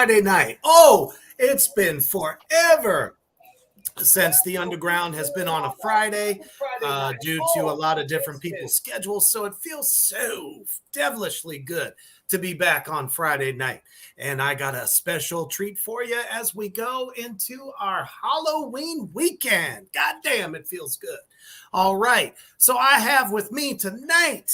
Friday night. Oh, it's been forever since the Underground has been on a Friday due to a lot of different people's schedules. So it feels so devilishly good to be back on Friday night. And I got a special treat for you as we go into our Halloween weekend. God damn, it feels good. All right. So I have with me tonight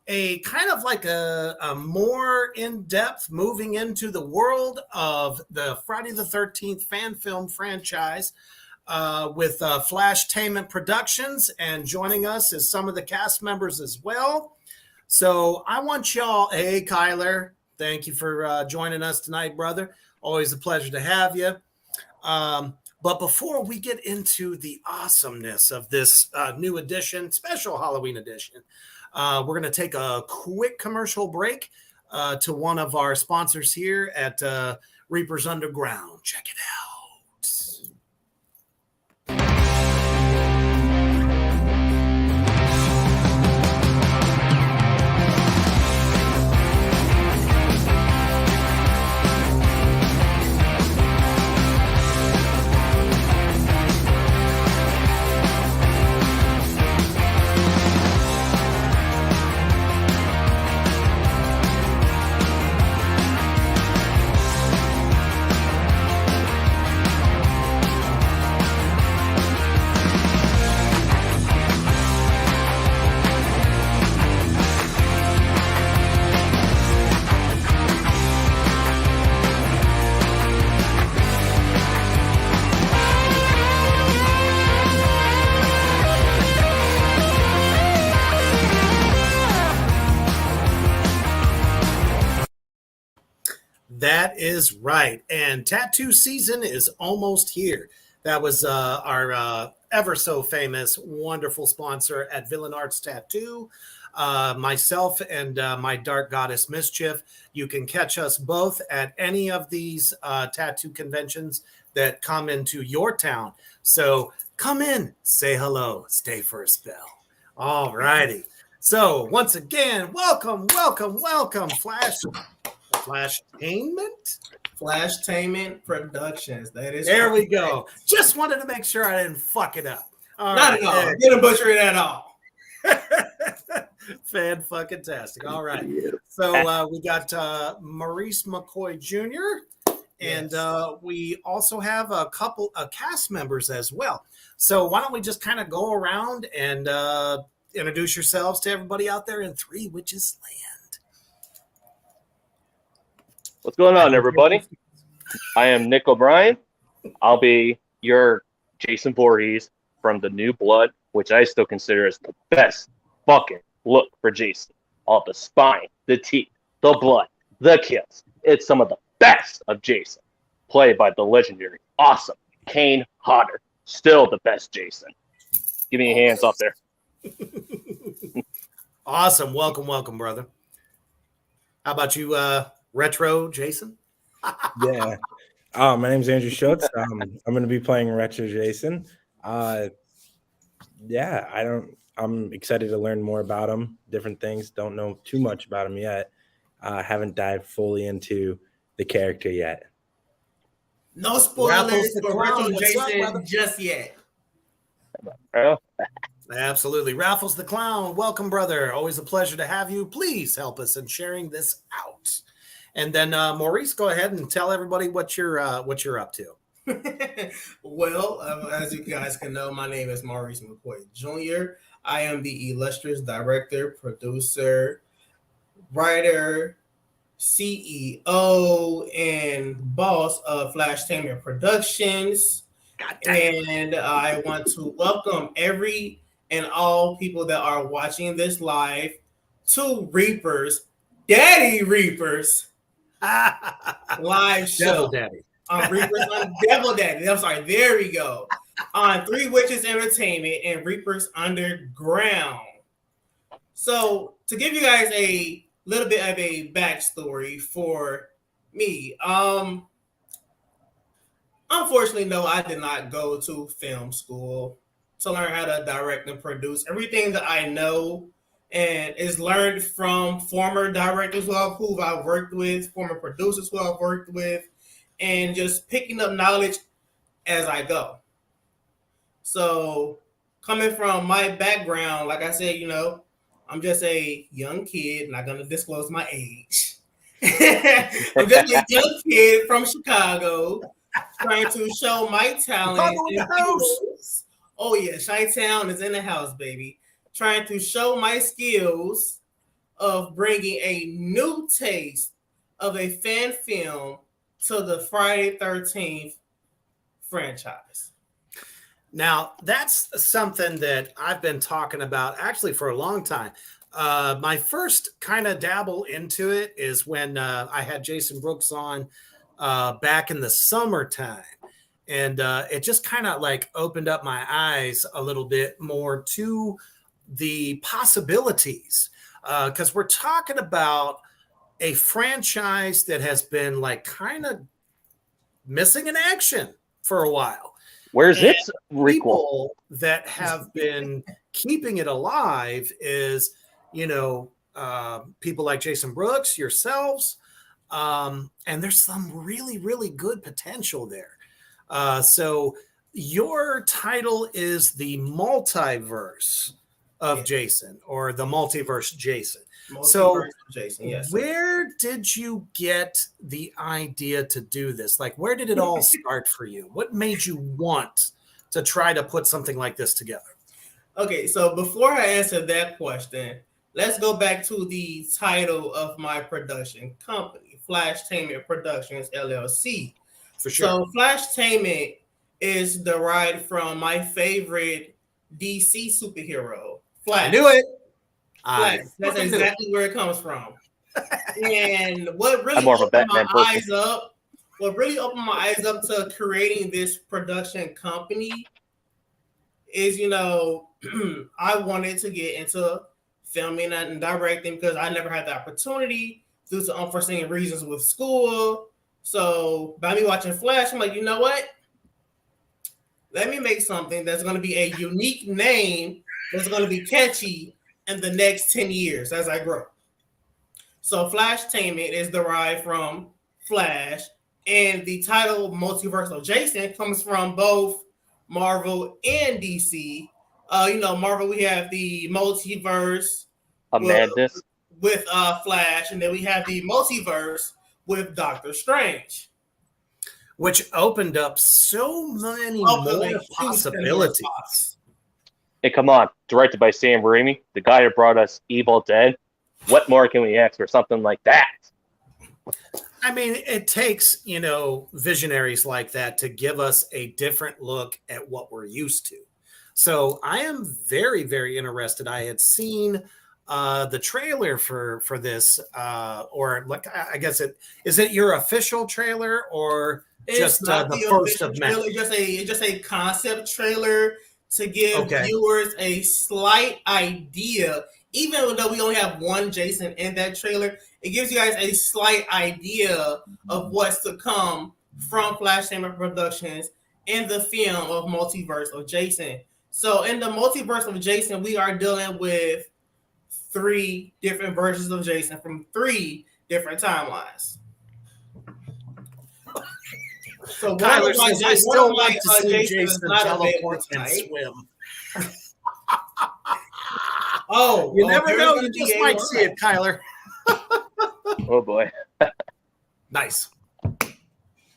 a kind of like a more in-depth moving into the world of the Friday the 13th fan film franchise with FlashtainEment Productions, and joining us is some of the cast members as well. So I want y'all, hey Kyler, thank you for joining us tonight, brother. Always a pleasure to have you. But before we get into the awesomeness of this new edition, special Halloween edition, we're going to take a quick commercial break to one of our sponsors here at Reaper's Underground. Check it out. That is right. And tattoo season is almost here. That was our ever so famous, wonderful sponsor at Villain Arts Tattoo. Myself and my Dark Goddess Mischief. You can catch us both at any of these tattoo conventions that come into your town. So come in, say hello, stay for a spell. All righty. So once again, welcome, FlashtainEment Productions. That is there. We go. Just wanted to make sure I didn't fuck it up. Not at all. Didn't butcher it at all. Fan-fucking-tastic. All right. So we got Maurice McCoy Jr. And we also have a couple of cast members as well. So why don't we just kind of go around and introduce yourselves to everybody out there in Three Witches Land. What's going on, everybody? I am Nick O'Brien. I'll be your Jason Voorhees from The New Blood, which I still consider as the best fucking look for Jason. All the spine, the teeth, the blood, the kills. It's some of the best of Jason. Played by the legendary, awesome Kane Hodder. Still the best Jason. Give me your hands up there. Awesome. Welcome, brother. How about you, Retro Jason? Yeah. My name's Andrew Schultz. I'm going to be playing Retro Jason. I'm excited to learn more about him, different things. Don't know too much about him yet. Haven't dived fully into the character yet. No spoilers for Retro Jason just yet. Absolutely. Raffles the Clown, welcome, brother. Always a pleasure to have you. Please help us in sharing this out. And then Maurice, go ahead and tell everybody what you're up to. Well, as you guys can know, my name is Maurice McCoy Jr. I am the illustrious director, producer, writer, CEO, and boss of FlashtainEment Productions. And I want to welcome every and all people that are watching this live to Reapers, Daddy Reapers live show. Devil Daddy. On Reapers on Devil Daddy. I'm sorry, there we go. On Three Witches Entertainment and Reapers Underground. So to give you guys a little bit of a backstory for me, unfortunately, no, I did not go to film school to learn how to direct and produce. Everything that I know and is learned from former directors who I've worked with, former producers who I've worked with, and just picking up knowledge as I go. So coming from my background, like I said, I'm just a young kid, not going to disclose my age. I'm just a young kid from Chicago trying to show my talent. Oh, yeah, Chi-Town is in the house, baby. Trying to show my skills of bringing a new taste of a fan film to the Friday 13th franchise. Now, that's something that I've been talking about actually for a long time. My first kind of dabble into it is when I had Jason Brooks on back in the summertime. And it just kind of like opened up my eyes a little bit more to the possibilities. Because we're talking about a franchise that has been like kind of missing in action for a while. Where's and its requel? People that have been keeping it alive is, people like Jason Brooks, yourselves, and there's some really, really good potential there. So your title is the Multiverse of Jason, or the Multiverse Jason. Multiverse of Jason, yes. Where did you get the idea to do this? Like, where did it all start for you? What made you want to try to put something like this together? Okay, so before I answer that question, let's go back to the title of my production company, FlashtainEment Productions, LLC. For sure. So FlashtainEment is derived from my favorite DC superhero, Flash. I knew it. Flash. That's exactly where it comes from. And what really opened my eyes up to creating this production company is, I wanted to get into filming and directing because I never had the opportunity due to unforeseen reasons with school. So by me watching Flash, I'm like, you know what? Let me make something that's going to be a unique name that's going to be catchy in the next 10 years as I grow. So FlashtainEment is derived from Flash, and the title Multiverse of Jason comes from both Marvel and DC. Marvel, we have the multiverse of madness with Flash, and then we have the multiverse with Doctor Strange, which opened up so many more possibilities. Hey, come on. Directed by Sam Raimi, the guy who brought us Evil Dead. What more can we ask for something like that? I mean, it takes, visionaries like that to give us a different look at what we're used to. So I am very, very interested. I had seen the trailer for this, or like, I guess is it your official trailer, or it's just not the first of many? It's just a concept trailer to give viewers a slight idea. Even though we only have one Jason in that trailer, it gives you guys a slight idea of what's to come from FlashtainEment Productions in the film of Multiverse of Jason. So in the Multiverse of Jason, we are dealing with 3 different versions of Jason from 3 different timelines. So Kyler says, I still want to see Jason teleport and swim. You never know. You just might see it, Kyler. Oh, boy. Nice.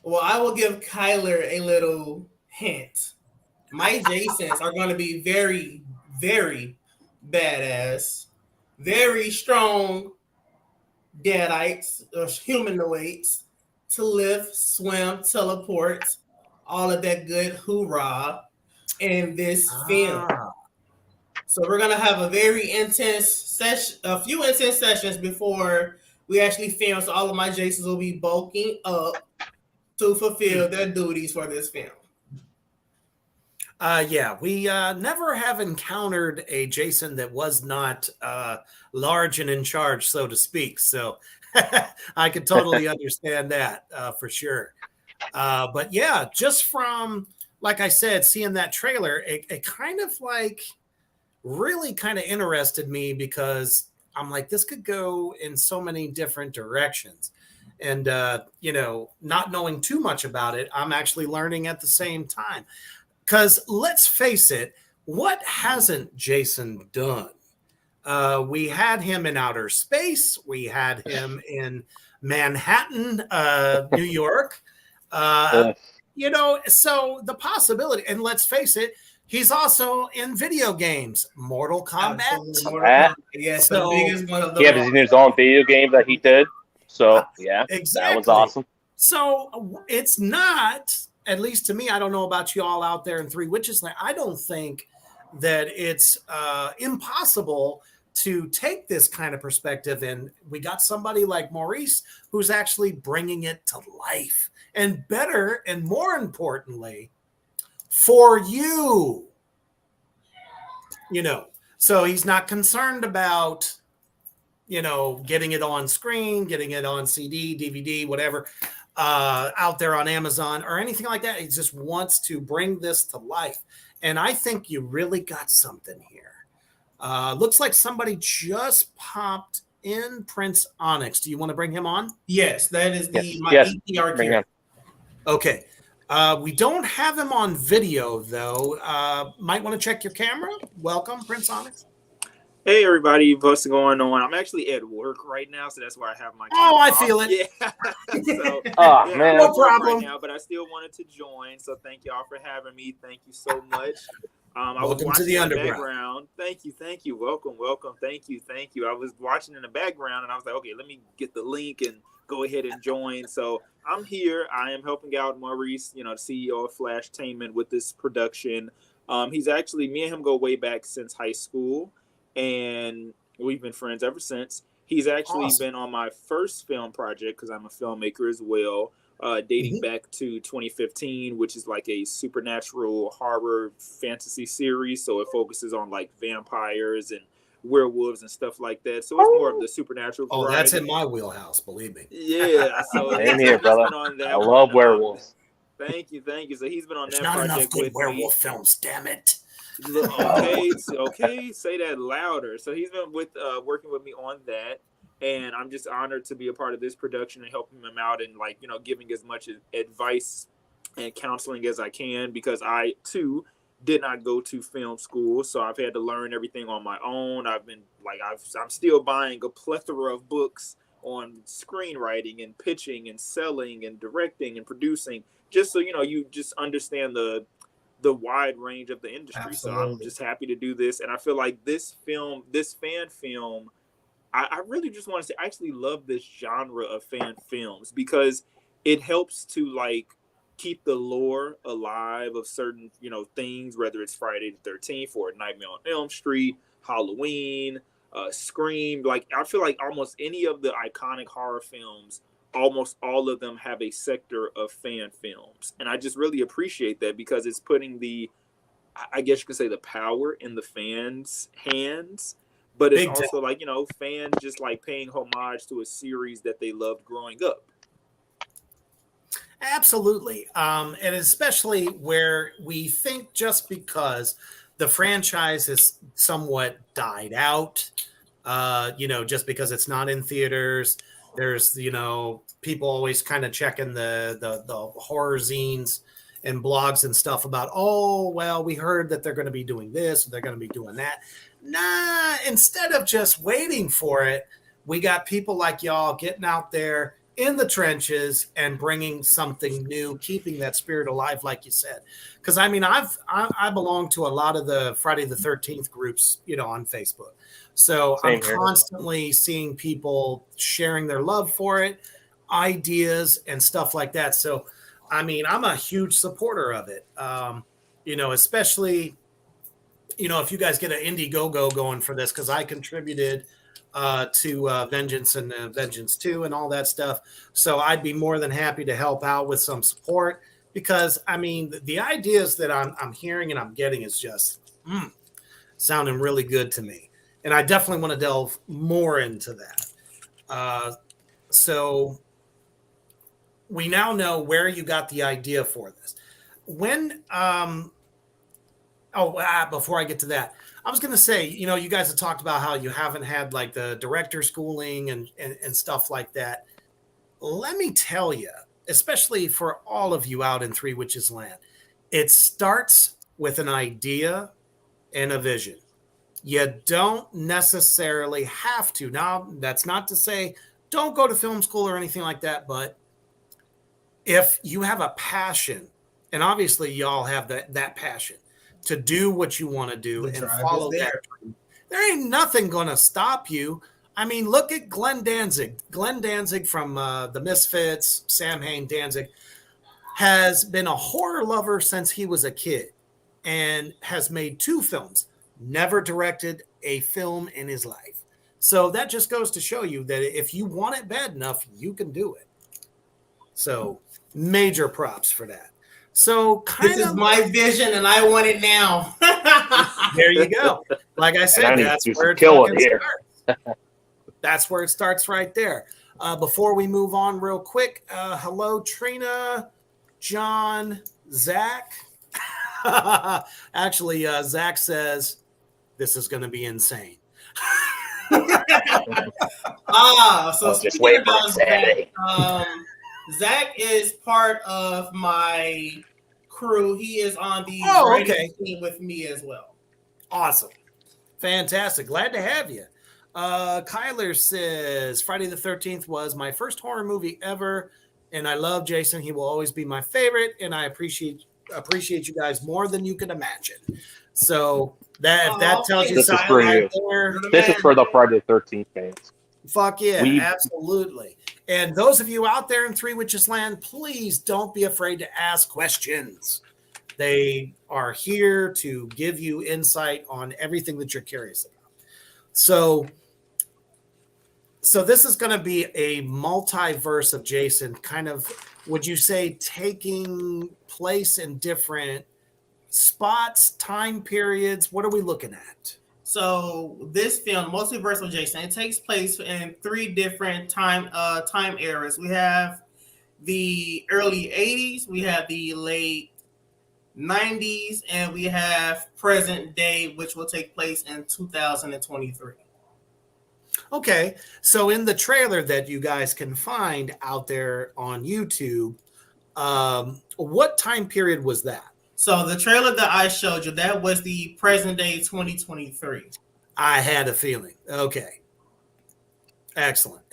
Well, I will give Kyler a little hint. My Jasons are going to be very, very badass, very strong deadites or humanoids to lift, swim, teleport, all of that good hoorah in this film. So we're gonna have a very intense session, a few intense sessions before we actually film. So all of my Jasons will be bulking up to fulfill their duties for this film. We never have encountered a Jason that was not large and in charge, so to speak. So I could totally understand that for sure. But yeah, just from, like I said, seeing that trailer, it kind of like really kind of interested me because I'm like, this could go in so many different directions. and not knowing too much about it, I'm actually learning at the same time. Because let's face it, what hasn't Jason done? We had him in outer space. We had him in Manhattan, New York. So the possibility, and let's face it, he's also in video games, Mortal Kombat. Yes, So, the biggest one of them. Yeah, because his own video game that he did. So yeah, exactly. That was awesome. So it's not, at least to me, I don't know about you all out there in Three Witches Land, I don't think that it's impossible to take this kind of perspective. And we got somebody like Maurice who's actually bringing it to life, and better and more importantly, for you. So he's not concerned about, getting it on screen, getting it on CD, DVD, whatever, out there on Amazon or anything like that. He just wants to bring this to life. And I think you really got something here. Looks like somebody just popped in, Prince Onyx. Do you want to bring him on? Yes, that is my EPR character. Okay. We don't have him on video, though. Might want to check your camera. Welcome, Prince Onyx. Hey, everybody. What's going on? I'm actually at work right now, so that's why I have my camera I off. feel it. Yeah. Man. No problem. Right now, but I still wanted to join, so thank y'all for having me. Thank you so much. I was Welcome watching to the in underground. background. Thank you. Welcome. Thank you. I was watching in the background, and I was like, okay, let me get the link and go ahead and join. So I'm here. I am helping out Maurice, the CEO of FlashtainEment, with this production. He's actually, me and him go way back since high school, and we've been friends ever since. He's actually been on my first film project, because I'm a filmmaker as well, dating back to 2015, which is like a supernatural horror fantasy series. So it focuses on like vampires and werewolves and stuff like that. So it's more of the supernatural variety. That's in my wheelhouse, believe me. Yeah. So Same here, brother. I love werewolves. Thank you. So he's been on There's that not project enough good with werewolf me. films, damn it. Okay, say that louder. So he's been working with me on that, and I'm just honored to be a part of this production and helping him out and giving as much advice and counseling as I can, because I too did not go to film school, so I've had to learn everything on my own. I'm still buying a plethora of books on screenwriting and pitching and selling and directing and producing, just so you just understand the wide range of the industry. Absolutely. So I'm just happy to do this. And I feel like this fan film, I really just want to say, I actually love this genre of fan films, because it helps to keep the lore alive of certain, things, whether it's Friday the 13th or Nightmare on Elm Street, Halloween, Scream. I feel like almost any of the iconic horror films, almost all of them have a sector of fan films. And I just really appreciate that, because it's putting I guess you could say, the power in the fans' hands. But it's also fans just paying homage to a series that they loved growing up. Absolutely. And especially where we think just because the franchise has somewhat died out, just because it's not in theaters. There's, people always kind of checking the horror zines and blogs and stuff about, we heard that they're going to be doing this, or they're going to be doing that. Nah, instead of just waiting for it, we got people like y'all getting out there in the trenches and bringing something new, keeping that spirit alive, like you said. Because I belong to a lot of the Friday the 13th groups, on Facebook. So I'm constantly seeing people sharing their love for it, ideas and stuff like that. So, I'm a huge supporter of it. Especially, if you guys get an Indiegogo going for this, because I contributed to Vengeance and Vengeance 2 and all that stuff. So I'd be more than happy to help out with some support, because the ideas that I'm hearing and I'm getting is just sounding really good to me. And I definitely want to delve more into that. So we now know where you got the idea for this. When, before I get to that, I was going to say, you guys have talked about how you haven't had the director schooling and stuff like that. let me tell you, especially for all of you out in Three Witches Land, it starts with an idea and a vision. You don't necessarily have to. Now, that's not to say don't go to film school or anything like that, but if you have a passion, and obviously y'all have that passion to do what you want to do and follow that dream, there ain't nothing going to stop you. I mean, look at Glenn Danzig. Glenn Danzig from The Misfits, Sam Hain Danzig, has been a horror lover since he was a kid and has made 2 films, never directed a film in his life. So that just goes to show you that if you want it bad enough, you can do it. So major props for that. So this is my vision and I want it now. There you go. Like I said, that's where it starts. That's where it starts right there. Before we move on real quick, hello, Trina, John, Zach. Actually, Zach says this is going to be insane. So just wait for Zach, Zach is part of my crew. He is on the writing team with me as well. Awesome. Fantastic. Glad to have you. Kyler says Friday the 13th was my first horror movie ever, and I love Jason. He will always be my favorite, and I appreciate you guys more than you can imagine. So that tells you this something is for right you. there. This is for the Friday the 13th fans. Fuck yeah, absolutely. And those of you out there in Three Witches Land, please don't be afraid to ask questions. They are here to give you insight on everything that you're curious about. So this is going to be a multiverse of Jason, kind of, would you say, taking place in different spots, time periods? What are we looking at? So this film, Multiverse of Jason, it takes place in 3 different time eras. We have the early 80s, we have the late 90s, and we have present day, which will take place in 2023. Okay, so in the trailer that you guys can find out there on YouTube, what time period was that? So the trailer that I showed you, that was the present day 2023. I had a feeling. Okay. Excellent.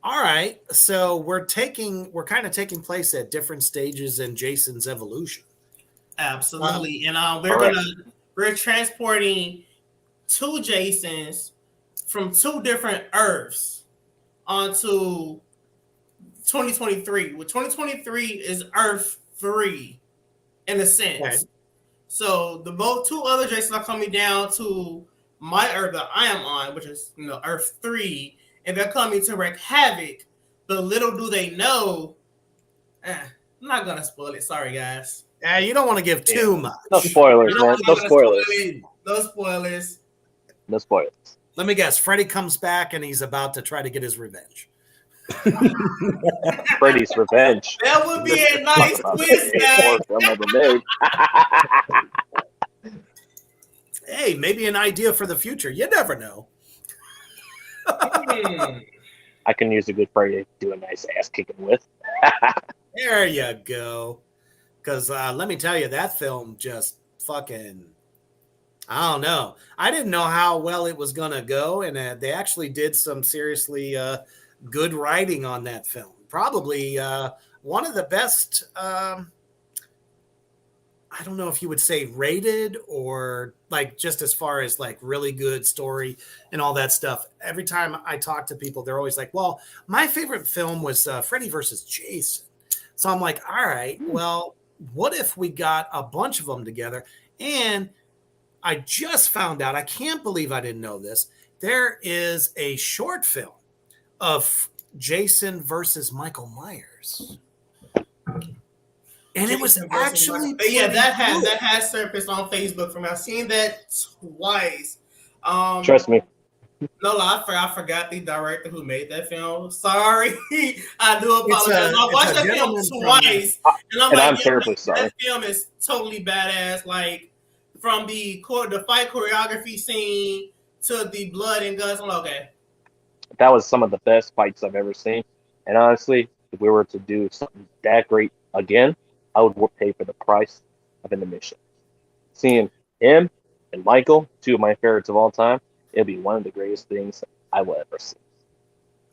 All right. So we're kind of taking place at different stages in Jason's evolution. Absolutely. And we're transporting 2 Jasons from 2 different Earths onto 2023. Well, 2023 is Earth 3 in a sense. Okay. So the 2 other Jasons are coming down to my Earth that I am on, which is Earth 3, and they're coming to wreak havoc. But little do they know, I'm not gonna spoil it. Sorry, guys. You don't want to give too much. No spoilers, man. No spoilers. No spoilers. No spoilers. Let me guess. Freddy comes back and he's about to try to get his revenge. Freddy's Revenge. That would be a nice twist, Hey, maybe an idea for the future. You never know. I can use a good Freddy to do a nice ass kicking with. There you go. Because let me tell you, that film just fucking, I don't know. I didn't know how well it was going to go. And they actually did some seriously good writing on that film. Probably one of the best, I don't know if you would say rated or like just as far as like really good story and all that stuff. Every time I talk to people, they're always like, well, my favorite film was Freddy versus Jason. So I'm like, all right, well, what if we got a bunch of them together? And I just found out, I can't believe I didn't know this. There is a short film of Jason versus Michael Myers. And it was actually that has surfaced on Facebook for me. I've seen that twice. Trust me. No, I forgot the director who made that film. Sorry, I do apologize. I watched that film twice, and I'm terribly sorry. That film is totally badass. Like from the fight choreography scene to the blood and guts. I'm like, okay. That was some of the best fights I've ever seen. And honestly, if we were to do something that great again, I would pay for the price of an admission. Seeing him and Michael, two of my favorites of all time, it'll be one of the greatest things I will ever see.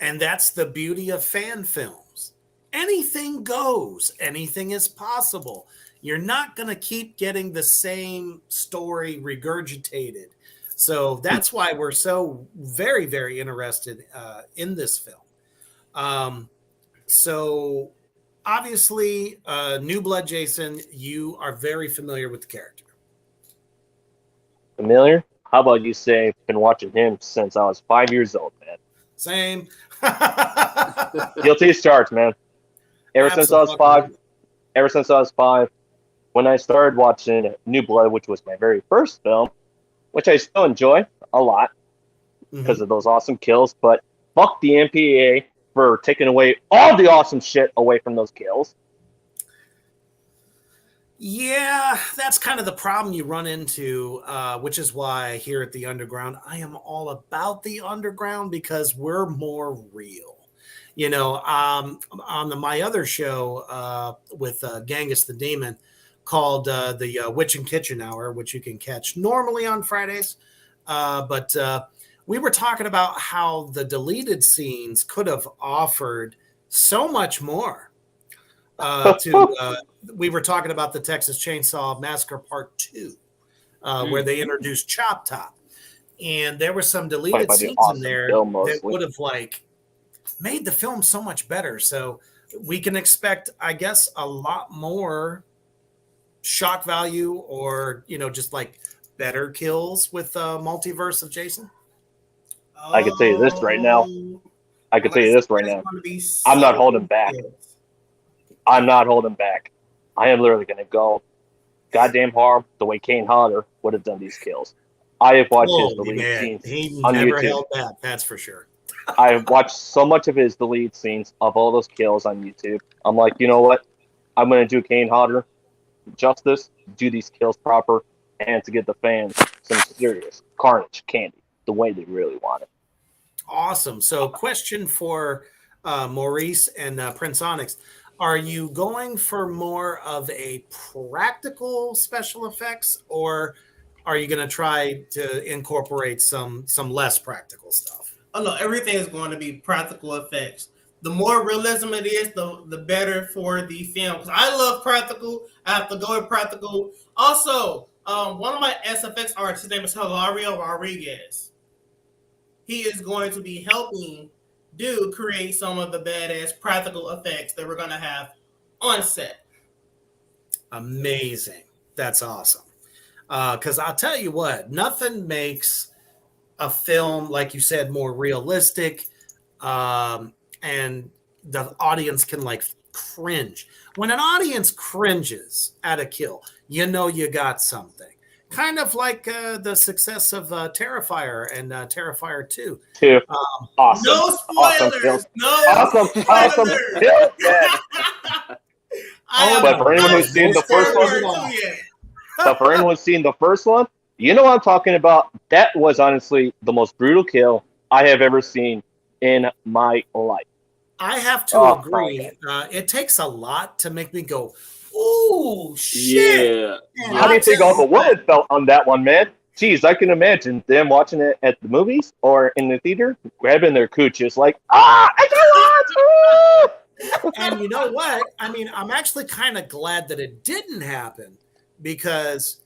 And that's the beauty of fan films. Anything goes, anything is possible. You're not going to keep getting the same story regurgitated. So that's why we're so very, very interested in this film. So obviously, New Blood Jason, you are very familiar with the character. Familiar? How about you say, been watching him since I was 5 years old, man. Same. Guilty as charged, man. Ever since I was five, when I started watching New Blood, which was my very first film, which I still enjoy a lot because of those awesome kills, but fuck the MPAA for taking away all the awesome shit away from those kills. Yeah, that's kind of the problem you run into, which is why here at the Underground, I am all about the Underground because we're more real. You know, on my other show with Genghis the Demon called the Witch and Kitchen Hour, which you can catch normally on Fridays. But we were talking about how the deleted scenes could have offered so much more. We were talking about the Texas Chainsaw Massacre Part 2, where they introduced Chop Top. And there were some deleted scenes in there that would have made the film so much better. So we can expect, I guess, a lot more shock value or, just like better kills with Multiverse of Jason. I can tell you this right now. I'm not holding back. I'm not holding back. I am literally going to go goddamn hard the way Kane Hodder would have done these kills. I have watched his deleted scenes on YouTube. He never held back, that's for sure. I have watched so much of his deleted scenes of all those kills on YouTube. I'm like, you know what? I'm going to do Kane Hodder justice, do these kills proper, and to give the fans some serious carnage candy the way they really want it. Awesome. So question for Maurice and Prince Onyx. Are you going for more of a practical special effects, or are you going to try to incorporate some less practical stuff? Oh no, everything is going to be practical effects. The more realism it is, the better for the film. Because I love practical. I have to go with practical. Also, one of my SFX artists, his name is Hilario Rodriguez. He is going to be helping create some of the badass practical effects that we're going to have on set. Amazing. That's awesome. Because I'll tell you what, nothing makes a film, like you said, more realistic, and the audience can cringe. When an audience cringes at a kill, you got something. Kind of like the success of Terrifier and Terrifier 2. Awesome. No spoilers. Awesome kills. But for anyone who's seen the first one, you know what I'm talking about. That was honestly the most brutal kill I have ever seen in my life. I have to agree. It takes a lot to make me go, "Ooh, shit!" Yeah. How do you think all the women felt on that one, man? Jeez, I can imagine them watching it at the movies or in the theater, grabbing their cooches like, I don't And you know what? I mean, I'm actually kind of glad that it didn't happen because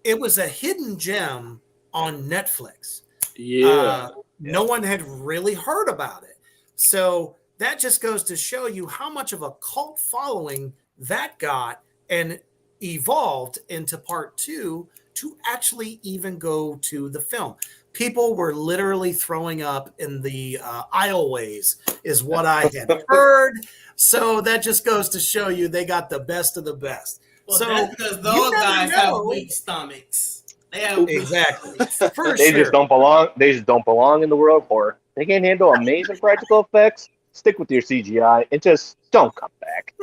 it was a hidden gem on Netflix. Yeah. No one had really heard about it. So that just goes to show you how much of a cult following that got and evolved into part 2 to actually even go to the film. People were literally throwing up in the aisleways is what I had heard. So that just goes to show you they got the best of the best. Well, so that's because those guys have weak stomachs. They have exactly. They just don't belong. They just don't belong in the world of horror. They can't handle amazing practical effects. Stick with your CGI and just don't come back.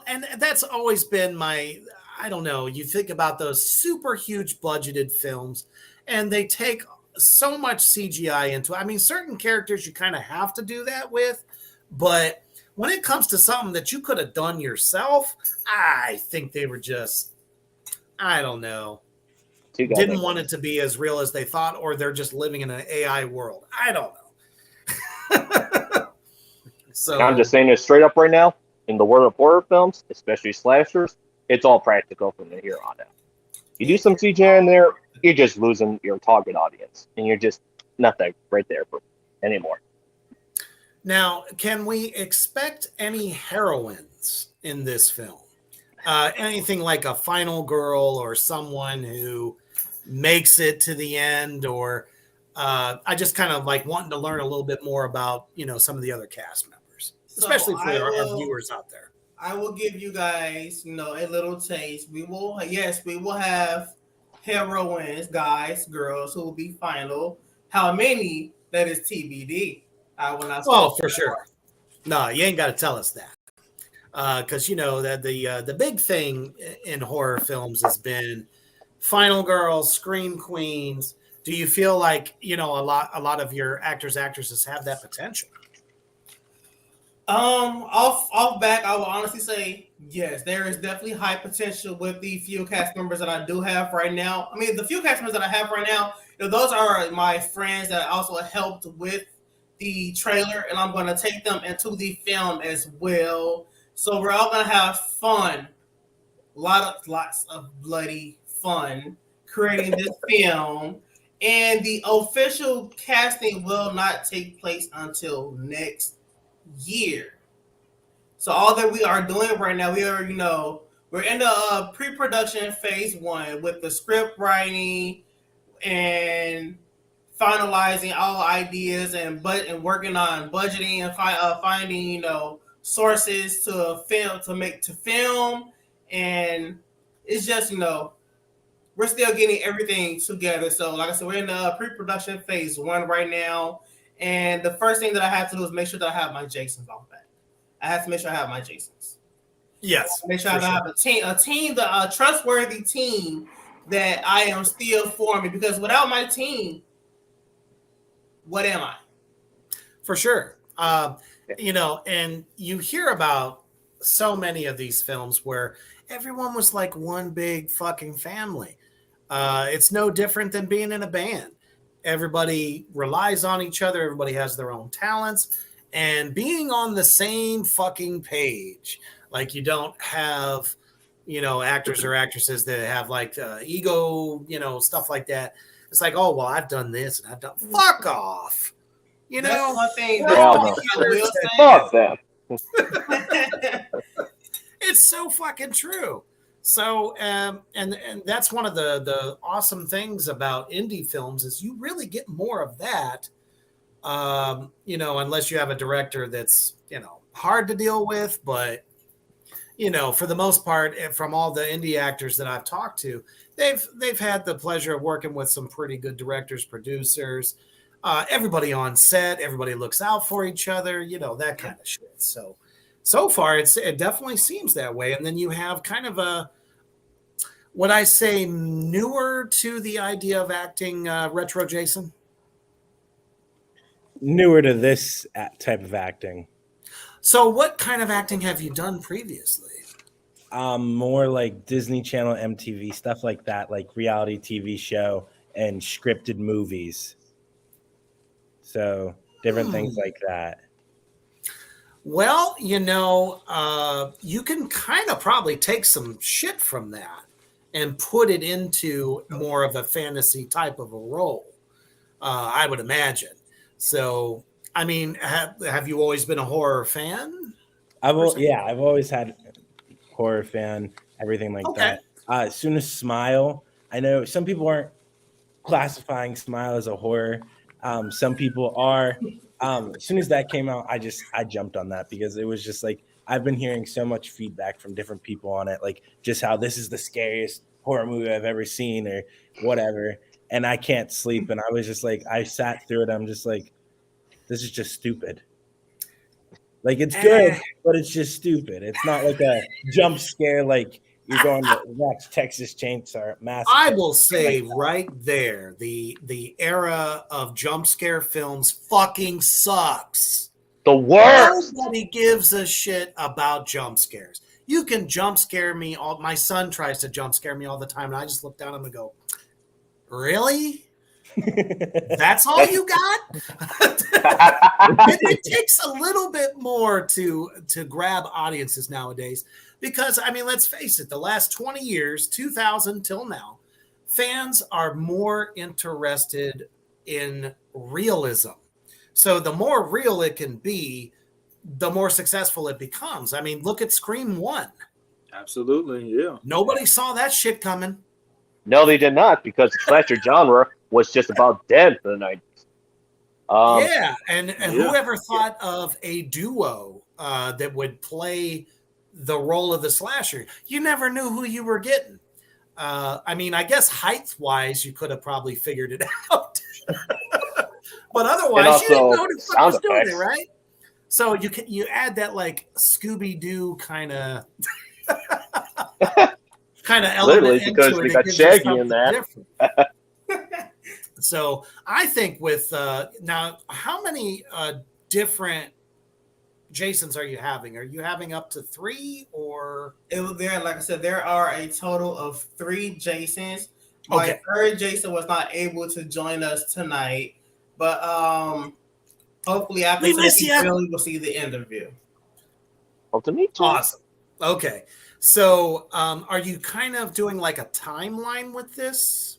And that's always been I don't know, you think about those super huge budgeted films and they take so much CGI into it. I mean, certain characters you kind of have to do that with, but when it comes to something that you could have done yourself, I think they were just, I don't know, didn't want it to be as real as they thought, or they're just living in an AI world. I don't know. So I'm just saying this straight up right now. In the world of horror films, especially slashers, it's all practical from here on out. You do some CGI in there, you're just losing your target audience, and you're just not that right there anymore. Now, can we expect any heroines in this film? Anything like a final girl or someone who makes it to the end, or I just kind of like wanting to learn a little bit more about, some of the other cast members, especially for our viewers out there. I will give you guys, a little taste. We will have heroines, guys, girls who will be final. How many? That is TBD. I will not. Oh, for sure. No, you ain't got to tell us that, because that the big thing in horror films has been final girls, scream queens. Do you feel like a lot of your actresses have that potential? Off back, I will honestly say yes. There is definitely high potential with the few cast members that I do have right now. I mean, the few cast members that I have right now, those are my friends that also helped with the trailer, and I'm going to take them into the film as well. So we're all going to have fun, lots of bloody fun creating this film. And the official casting will not take place until next year. So all that we are doing right now, we're in the pre-production phase 1 with the script writing and finalizing all ideas and working on budgeting and finding sources to film, and it's just we're still getting everything together. So like I said, we're in the pre-production phase 1 right now. And the first thing that I have to do is make sure that I have my Jasons on back. I have to make sure I have my Jasons. Yes. Make sure I have a trustworthy team that I am still forming, because without my team, what am I? For sure. And you hear about so many of these films where everyone was like one big fucking family. It's no different than being in a band. Everybody relies on each other. Everybody has their own talents, and being on the same fucking page. Like, you don't have, actors or actresses that have like ego, stuff like that. It's like, oh, well, I've done this and I've done. Fuck off. That's one thing. Fuck them. It's so fucking true. So, and that's one of the awesome things about indie films is you really get more of that, unless you have a director that's, hard to deal with. But, for the most part, from all the indie actors that I've talked to, they've had the pleasure of working with some pretty good directors, producers, everybody on set, everybody looks out for each other, that kind of shit. So far, it definitely seems that way. And then you have kind of would I say newer to the idea of acting, retro Jason? Newer to this type of acting. So what kind of acting have you done previously? More like Disney Channel, MTV, stuff like that, like reality TV show and scripted movies. So different things like that. Well, you can kind of probably take some shit from that and put it into more of a fantasy type of a role, I would imagine. So, I mean, have you always been a horror fan? I've always had horror fan, everything like that. As soon as Smile, I know some people aren't classifying Smile as a horror. Some people are. As soon as that came out, I jumped on that because it was just like, I've been hearing so much feedback from different people on it, like just how this is the scariest horror movie I've ever seen or whatever. And I can't sleep. And I was just like, I sat through it. I'm just like, this is just stupid. Like, it's good, but it's just stupid. It's not like a jump scare, like you're going to watch Texas Chainsaw Massacre. I will say right there, the era of jump scare films fucking sucks. The worst. Nobody gives a shit about jump scares. You can jump scare me all. My son tries to jump scare me all the time, and I just look down at him and go, "Really? That's all you got?" it takes a little bit more to grab audiences nowadays because, I mean, let's face it, the last 20 years, 2000 till now, fans are more interested in realism. So the more real it can be, the more successful it becomes. I mean, look at Scream 1. Absolutely, yeah. Nobody saw that shit coming. No, they did not, because the slasher genre was just about dead for the 90s. Yeah, and whoever thought of a duo that would play the role of the slasher? You never knew who you were getting. I mean, I guess height-wise, you could have probably figured it out. But otherwise, you didn't know who the fuck was doing it, right? So you add that like Scooby-Doo kind of element. Literally, because we got Shaggy in that. So I think with now, how many different Jasons are you having? Are you having up to 3 or? There, like I said, there are a total of 3 Jasons. My third Jason was not able to join us tonight, but hopefully after this we will see the interview. Hope to meet you. Awesome. Okay, so are you kind of doing like a timeline with this?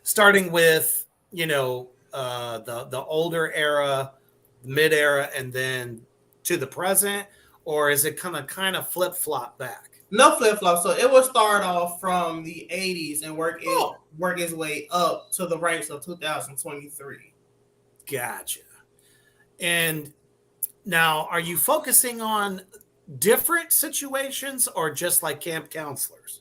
Starting with, the older era, mid era, and then to the present, or is it kind of flip flop back? No flip flop. So it will start off from the 80s and work its way up to the ranks of 2023. Gotcha. And now, are you focusing on different situations or just like camp counselors?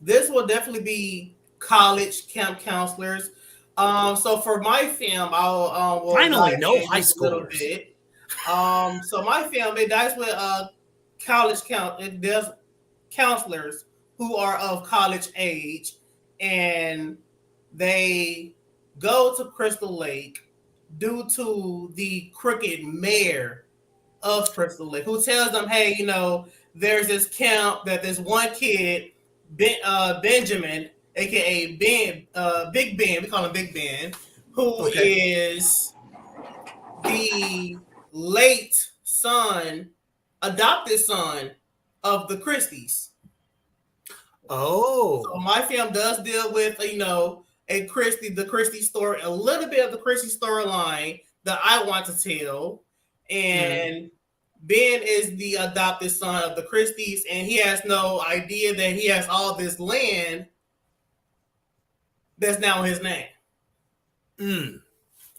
This will definitely be college camp counselors. So for my film, I'll finally know high schoolers. A little bit. So my film, it dies with it does counselors who are of college age, and they go to Crystal Lake due to the crooked mayor of Crystal Lake, who tells them, hey, there's this camp that this one kid, Benjamin, aka Big Ben, we call him Big Ben, who is the late adopted son of the Christies. Oh. So my film does deal with, the Christie story, a little bit of the Christie storyline that I want to tell. And Ben is the adopted son of the Christies, and he has no idea that he has all this land that's now his name.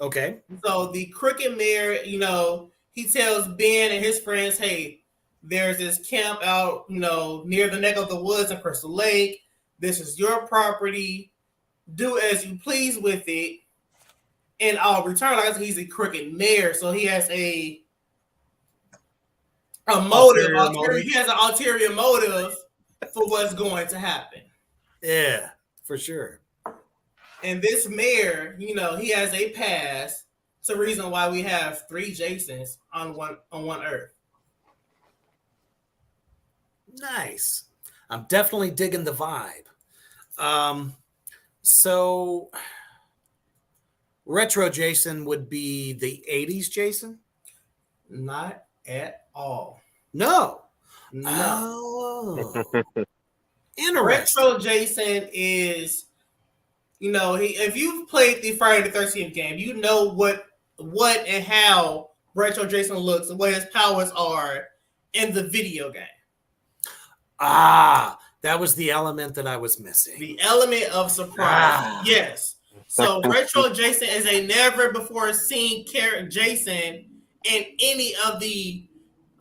Okay. So the crooked mayor, he tells Ben and his friends, hey, there's this camp out, near the neck of the woods in Crystal Lake. This is your property. Do as you please with it. And I'll return. Like I said, he's a crooked mayor, so he has a motive. He has an ulterior motive for what's going to happen. Yeah, for sure. And this mayor, he has a past. It's the reason why we have 3 Jasons on one Earth. Nice. I'm definitely digging the vibe. So retro Jason would be the 80s Jason? Not at all. No. No. Oh. Interesting. Retro Jason is, if you've played the Friday the 13th game, you know what and how Retro Jason looks and what his powers are in the video game. Ah, that was the element that I was missing. The element of surprise. Yes. So Retro Jason is a never before seen character Jason in any of the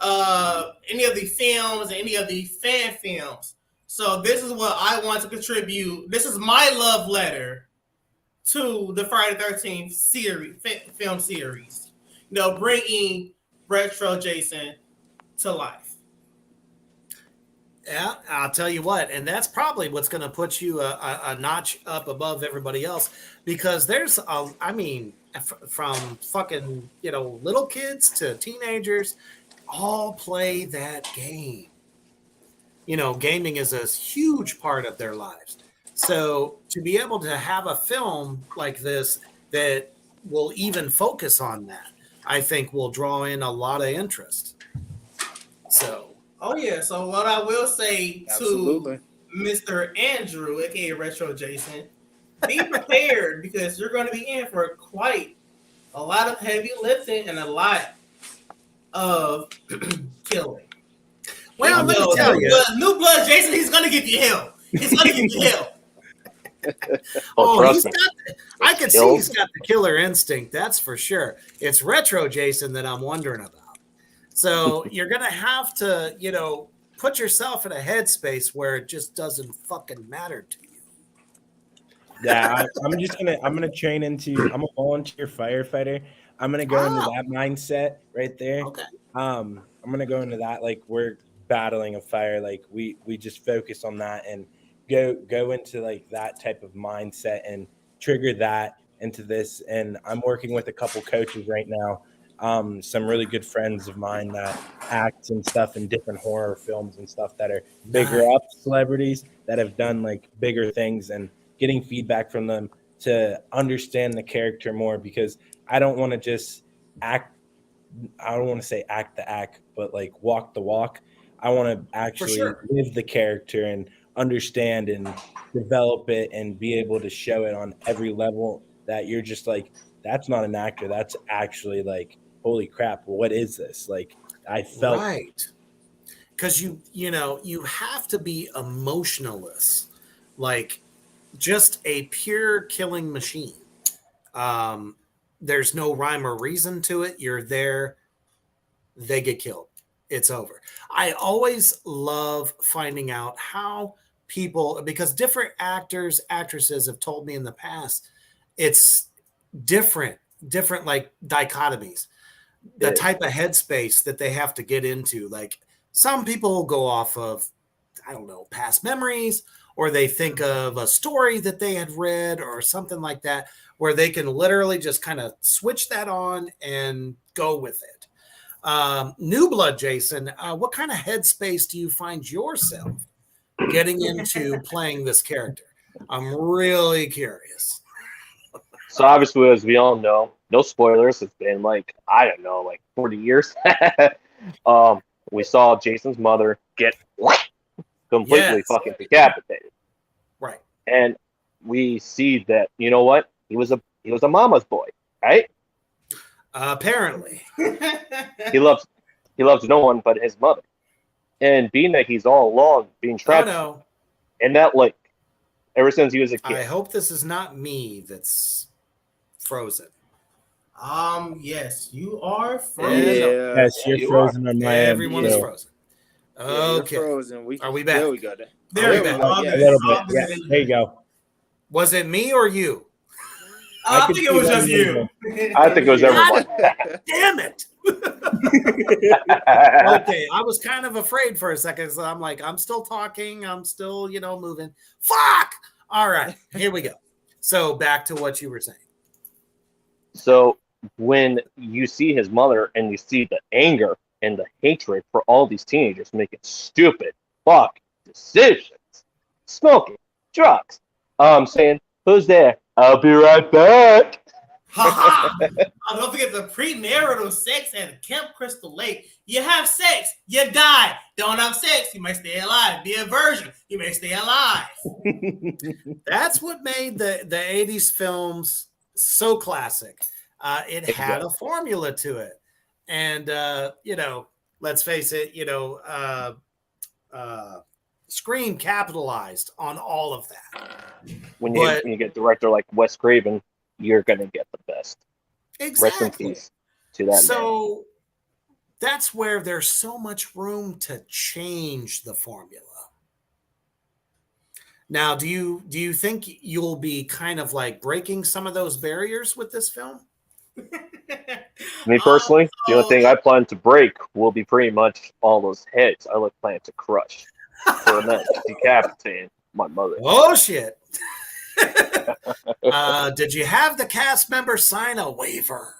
films, any of the fan films. So this is what I want to contribute. This is my love letter to the Friday the 13th series, film series. Bringing Retro Jason to life. Yeah, I'll tell you what, and that's probably what's going to put you a notch up above everybody else because there's I mean, from fucking little kids to teenagers, all play that game. Gaming is a huge part of their lives. So to be able to have a film like this that will even focus on that, I think will draw in a lot of interest. So. Oh yeah. So what I will say Absolutely. to Mr. Andrew, aka Retro Jason, be prepared because you're going to be in for quite a lot of heavy lifting and a lot of killing. Well, let me tell you, New Blood Jason, he's going to give you hell. He's going to give you hell. Trust me. I can see he's got the killer instinct. That's for sure. It's Retro Jason that I'm wondering about. So you're going to have to, put yourself in a headspace where it just doesn't fucking matter to you. Yeah, I'm gonna train into. I'm a volunteer firefighter. I'm gonna go into that mindset right there. Okay. I'm gonna go into that like we're battling a fire. Like we just focus on that and go into like that type of mindset and trigger that into this. And I'm working with a couple coaches right now. Some really good friends of mine that act and stuff in different horror films and stuff that are bigger up celebrities that have done like bigger things and getting feedback from them to understand the character more because I don't want to just act. I don't want to say act the act, but like walk the walk. I want to actually live the character and understand and develop it and be able to show it on every level that you're just like, that's not an actor. That's actually like, holy crap, what is this? Like I felt right. Because you have to be emotionless, like just a pure killing machine. There's no rhyme or reason to it. You're there, they get killed. It's over. I always love finding out how people, because different actors, actresses have told me in the past, it's different like dichotomies. The type of headspace that they have to get into. Like some people go off of, I don't know, past memories, or they think of a story that they had read or something like that, where they can literally just kind of switch that on and go with it. New Blood Jason, what kind of headspace do you find yourself getting into playing this character? I'm really curious. So obviously, as we all know, no spoilers. It's been like, I don't know, like 40 years. We saw Jason's mother get completely fucking decapitated. Right. And we see that, you know what? He was a mama's boy, right? Apparently. He loves no one but his mother. And being that he's all along being trapped in that lake ever since he was a kid. I hope this is not me that's frozen. Yes, you are frozen. Yeah. yes, you're frozen on my end. Everyone is frozen. Okay. Frozen. Are we back? There we go. There we go. Yeah. A little bit. Yeah, there you go. Was it me or you? I think it was just you. I think it was everyone. Damn it. Okay, I was kind of afraid for a second. So I'm like, I'm still talking. I'm still, moving. Fuck. All right, here we go. So back to what you were saying. So when you see his mother and you see the anger and the hatred for all these teenagers making stupid fuck decisions, smoking, drugs, saying, who's there? I'll be right back. Don't forget the premarital sex at Camp Crystal Lake. You have sex, you die. Don't have sex, you may stay alive. Be a virgin, you may stay alive. That's what made the 80s films so classic. It had a formula to it. And, let's face it, Scream capitalized on all of that. When you get a director like Wes Craven, you're going to get the best. Exactly. Rest in peace to that So that's where there's so much room to change the formula. Now, do you think you'll be kind of like breaking some of those barriers with this film? Me personally, the only thing I plan to break will be pretty much all those heads I plan to crush. for that decapitating my mother. Oh shit. Did you have the cast member sign a waiver?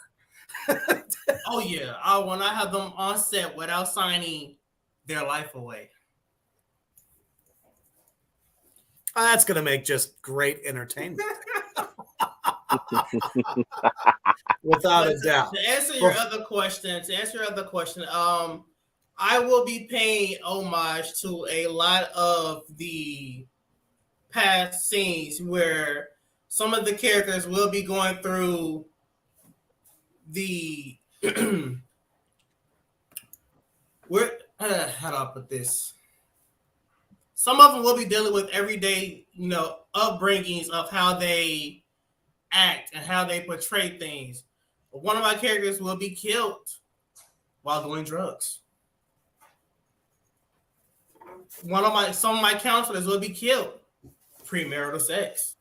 Oh yeah, when I have them on set without signing their life away. That's going to make just great entertainment. Without a doubt. To answer your other question, I will be paying homage to a lot of the past scenes where some of the characters will be going through the how do I put this? Some of them will be dealing with everyday, upbringings of how they act and how they portray things. But one of my characters will be killed while doing drugs. Some of my counselors will be killed premarital sex.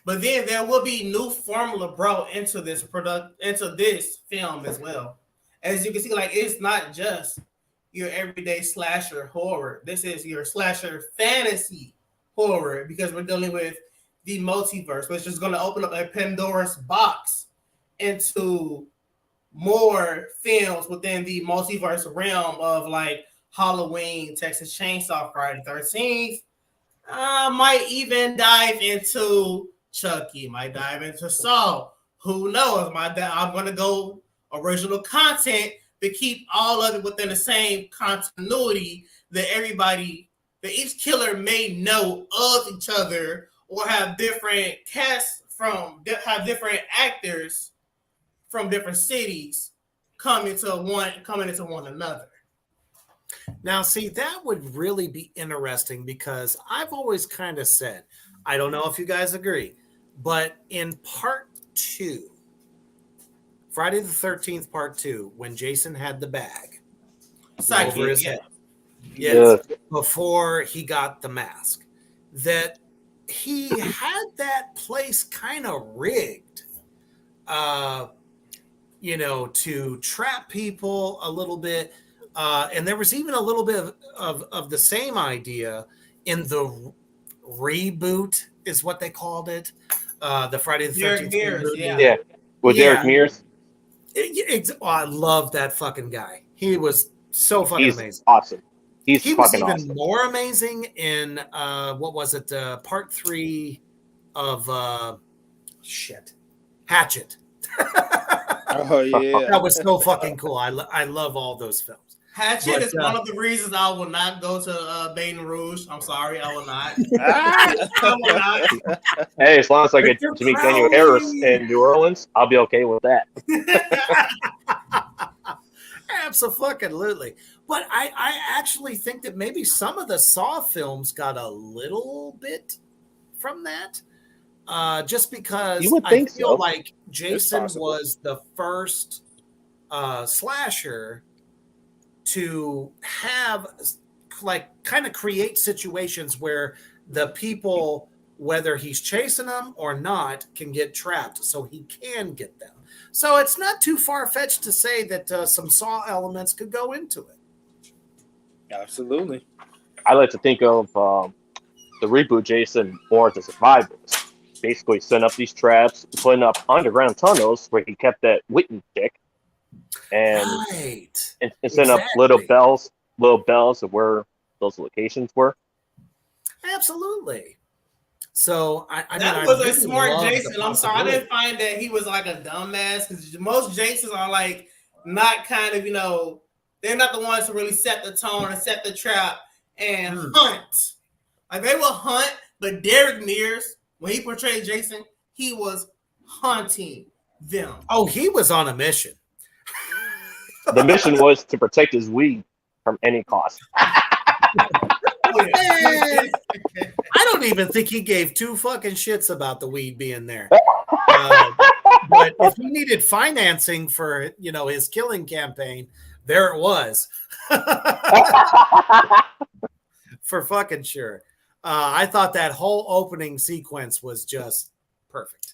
But then there will be new formula brought into this film as well. As you can see, like, it's not just your everyday slasher horror. This is your slasher fantasy horror, because we're dealing with the multiverse, which is going to open up a Pandora's box into more films within the multiverse realm of like Halloween, Texas Chainsaw, Friday the 13th. Might even dive into Chucky, might dive into Saw. Who knows? I'm going to go original content to keep all of it within the same continuity that each killer may know of each other, or have different casts have different actors from different cities coming into one another. Now, see, that would really be interesting, because I've always kind of said, I don't know if you guys agree, but in part 2, Friday the 13th, part 2, when Jason had the bag over his head, before he got the mask, that he had that place kind of rigged, to trap people a little bit. And there was even a little bit of the same idea in the reboot, is what they called it. The Friday the 13th reboot. Yeah. With Derek Mears. I love that fucking guy. He was so fucking amazing. Awesome. He was even awesome. More amazing in what was it? Part 3 of Hatchet. Oh yeah, that was so fucking cool. I love all those films. Hatchet is one of the reasons I will not go to Baton Rouge. I'm sorry, I will not. I will not. Hey, as long as I get to meet Daniel Harris in New Orleans, I'll be okay with that. Absolutely. But I actually think that maybe some of the Saw films got a little bit from that. Just because I feel like Jason was the first slasher to have, like, kind of create situations where the people, whether he's chasing them or not, can get trapped, so he can get them. So it's not too far-fetched to say that some Saw elements could go into it. Absolutely. I like to think of the reboot Jason more as a survivalist. Basically setting up these traps, putting up underground tunnels where he kept that Whitney chick, and setting up little bells of where those locations were. Absolutely. So that was a smart Jason. I'm sorry, I didn't find that he was like a dumbass, because most Jasons are like not kind of, they're not the ones to really set the tone and set the trap and hunt. Like, they will hunt, but Derek Mears, when he portrayed Jason, he was hunting them. Oh, he was on a mission. The mission was to protect his weed from any cost. I don't even think he gave two fucking shits about the weed being there. But if he needed financing for, his killing campaign, there it was. For fucking sure. I thought that whole opening sequence was just perfect.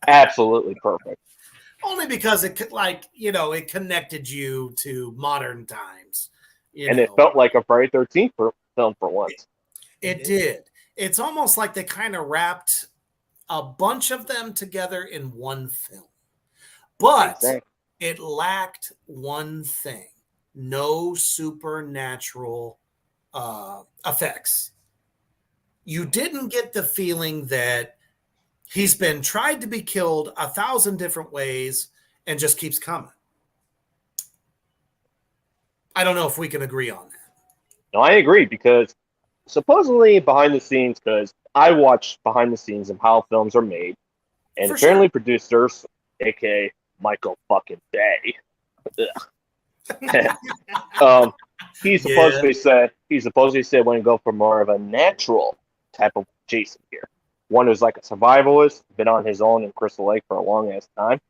Absolutely perfect. Only because it connected you to modern times. And it felt like a Friday 13th film for once. It did. It's almost like they kind of wrapped a bunch of them together in one film. But it lacked one thing. No supernatural effects. You didn't get the feeling that he's been tried to be killed 1,000 different ways and just keeps coming. I don't know if we can agree on that. No, I agree, because supposedly behind the scenes, because I watch behind the scenes of how films are made, and apparently producers, aka Michael fucking Bay, he supposedly said when you go for more of a natural type of Jason here, one who's like a survivalist, been on his own in Crystal Lake for a long ass time,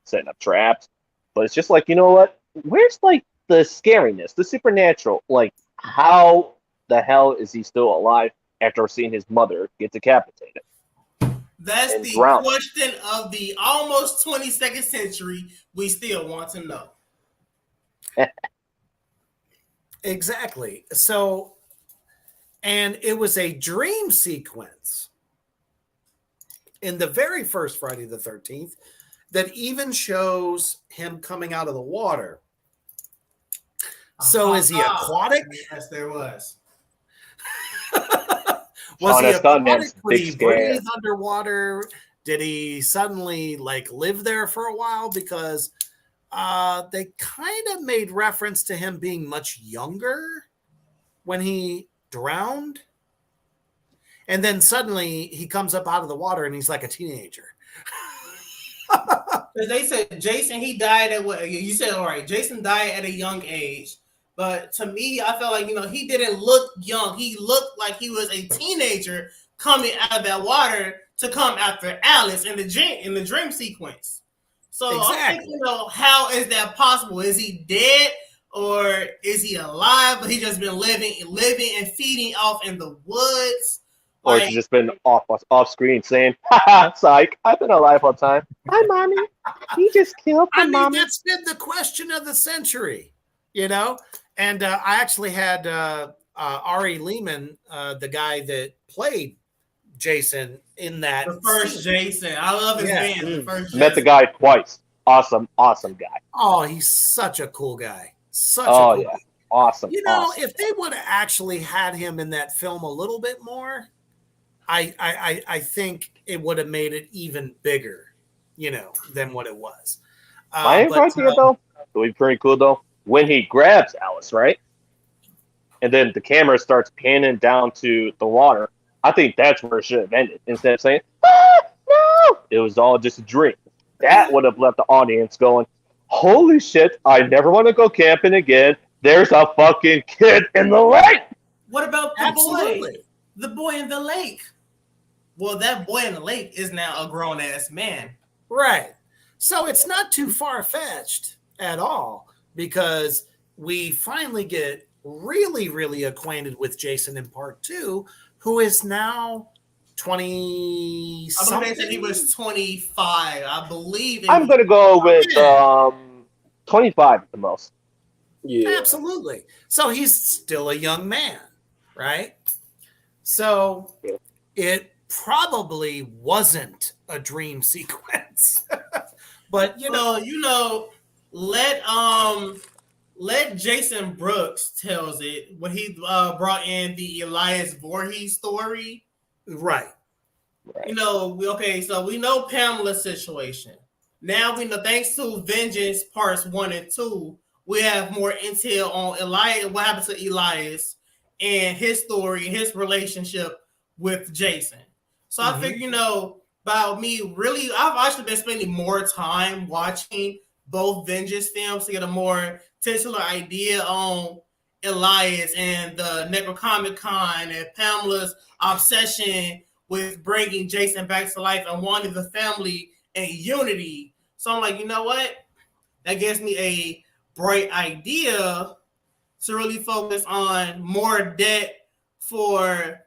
setting up traps, but it's just like, you know what? Where's like the scariness, the supernatural? Like, how the hell is he still alive after seeing his mother get decapitated? That's the drowned. Question of the almost 22nd century we still want to know. Exactly. So, and it was a dream sequence in the very first Friday the 13th that even shows him coming out of the water. So is he aquatic? Yes, there was. Was he aquatic? Would he breathe underwater? Did he suddenly like live there for a while? Because they kind of made reference to him being much younger when he drowned. And then suddenly he comes up out of the water and he's like a teenager. They said Jason, he died at what? You said, all right, Jason died at a young age. But to me, I felt like, he didn't look young. He looked like he was a teenager coming out of that water to come after Alice in the dream sequence. So exactly. I'm thinking, how is that possible? Is he dead or is he alive? But he just been living and feeding off in the woods. Or he's just been off screen saying, haha, psych, I've been alive all the time. Hi, mommy. He just killed my mommy. That's been the question of the century, And I actually had Ari Lehman, the guy that played Jason in that. The first scene. Jason. I love his band. The first Jason. Met the guy twice. Awesome guy. Oh, he's such a cool guy. Guy. Awesome. If they would have actually had him in that film a little bit more, I think it would have made it even bigger, than what it was. My idea, though, it would be pretty cool, though, when he grabs Alice, right? And then the camera starts panning down to the water. I think that's where it should have ended. Instead of saying, no, it was all just a dream. That would have left the audience going, holy shit, I never want to go camping again. There's a fucking kid in the lake. What about the boy? The boy in the lake. Well, that boy in the lake is now a grown-ass man. Right. So it's not too far-fetched at all, because we finally get really, really acquainted with Jason in part 2, who is now 20 something. I believe they said he was 25. I believe. I'm going to go with 25 at the most. Yeah. Absolutely. So he's still a young man, right? So it probably wasn't a dream sequence. But let Jason Brooks tells it when he brought in the Elias Voorhees story. Right. So we know Pamela's situation. Now we know, thanks to Vengeance parts 1 and 2, we have more intel on Elias, what happened to Elias and his story and his relationship with Jason. So I figure, about me, really, I've actually been spending more time watching both Vengeance films to get a more titular idea on Elias and the Necronomicon and Pamela's obsession with bringing Jason back to life and wanting the family and unity. So I'm like, you know what? That gives me a bright idea to really focus on more debt for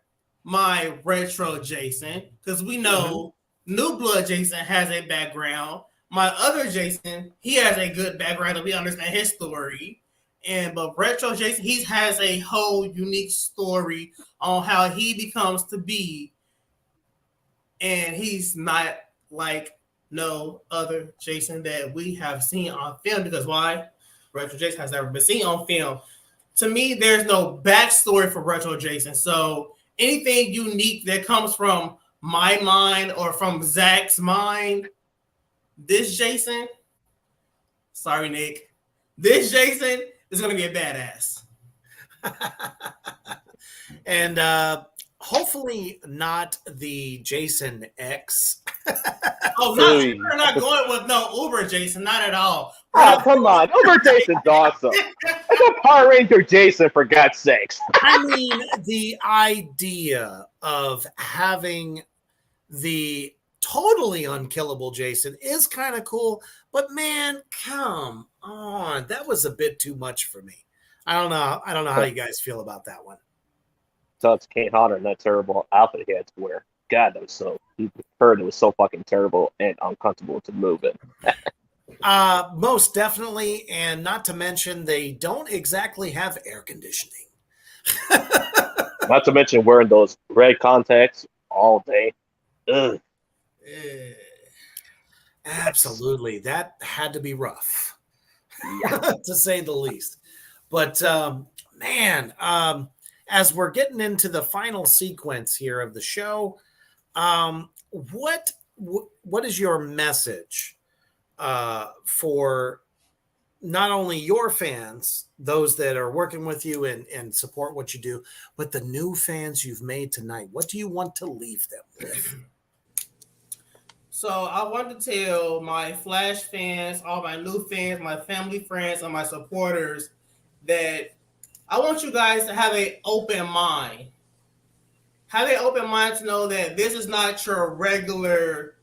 my retro Jason, because we know New Blood Jason has a background. My other Jason, he has a good background, and we understand his story. But Retro Jason, he has a whole unique story on how he becomes to be, and he's not like no other Jason that we have seen on film. Because why? Retro Jason has never been seen on film. To me, there's no backstory for Retro Jason. So anything unique that comes from my mind or from Zach's mind, this Jason, sorry, Nick, this Jason is going to be a badass. And hopefully not the Jason X. Oh, no, we're not going with no Uber Jason, not at all. Oh, come on. Uber Jason's awesome. It's a Power Ranger Jason, for God's sakes. I mean, the idea of having the totally unkillable Jason is kind of cool, but man, come on. That was a bit too much for me. I don't know how you guys feel about that one. Sucks Kane Hodder and that terrible outfit he had to wear. God, that was so. He heard it was so fucking terrible and uncomfortable to move in. Most definitely, and not to mention they don't exactly have air conditioning. Not to mention wearing those red contacts all day. Ugh. Absolutely, that had to be rough, to say the least. But man, as we're getting into the final sequence here of the show, what is your message for not only your fans, those that are working with you and support what you do, but the new fans you've made tonight? What do you want to leave them with? So I want to tell my Flash fans, all my new fans, my family friends, and my supporters that I want you guys to have an open mind. Have an open mind to know that this is not your regular